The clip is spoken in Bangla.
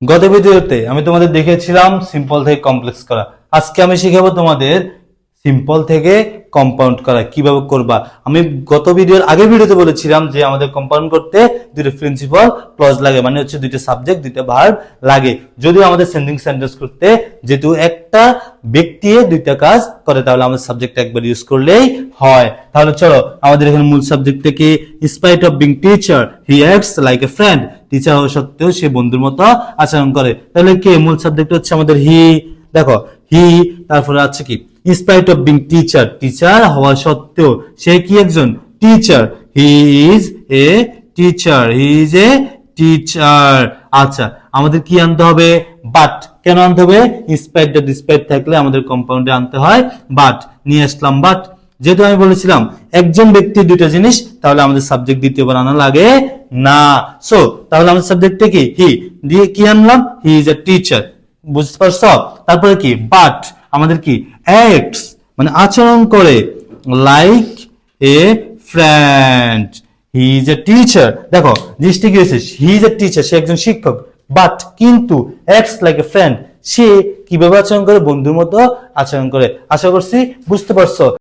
গত ভিডিওতে আমি তোমাদের দেখিয়েছিলাম সিম্পল থেকে কমপ্লেক্স করা। আজকে আমি শিখাবো তোমাদের সিম্পল থেকে কম্পাউন্ড করা কিভাবে করবা। আমি গত আগের ভিডিওতে বলেছিলাম যে আমাদের কম্পাউন্ড করতে দুটো প্রিন্সিপাল ক্লজ লাগে, মানে হচ্ছে দুটো সাবজেক্ট দুটো ভার্ব লাগে। যদিও আমাদের সেন্টেন্স করতে যেহেতু একটা ব্যক্তি দুইটা কাজ করে, তাহলে আমাদের সাবজেক্ট একবার ইউজ করলেই হয়। তাহলে চলো আমাদের এখানে মূল সাবজেক্ট থেকে spite of being teacher he acts like a friend. Teacher হওয়া সত্ত্বেও সে বন্ধুর মতো আচরণ করে। তাহলে কে মূল সাবজেক্ট হচ্ছে আমাদের হি। দেখো হি, তারপরে আছে কি spite of being teacher, teacher হওয়া সত্ত্বেও সে কি একজন teacher. He is a teacher, he is a teacher. আচ্ছা, আমাদের কি আনতে হবে? বাট। কেন আনতে হবে? স্পাইট ডিসপাইট থাকলে আমাদের কম্পাউন্ডে আনতে হয় বাট। নিয়ে আসলাম বাট। যেহেতু আমি বলেছিলাম একজন ব্যক্তি দুইটা জিনিস, তাহলে আমাদের সাবজেক্ট দ্বিতীয়বার আনা লাগে না। সো তাহলে আমাদের সাবজেক্টে কি হি, দিয়ে কি আনলাম? He is a teacher. বুঝতে পারছো? তারপরে কি বাট আমাদের কি অ্যাক্টস মানে আচরণ করে, like a friend. He is a teacher. দেখো জিনিসটা কি হয়েছে? হি ইজ এ টিচার, সে একজন শিক্ষক। বাট কিন্তু অ্যাক্টস লাইক এ ফ্রেন্ড, সে কিভাবে আচরণ করে? বন্ধুর মতো আচরণ করে। আশা করছি বুঝতে পারছো।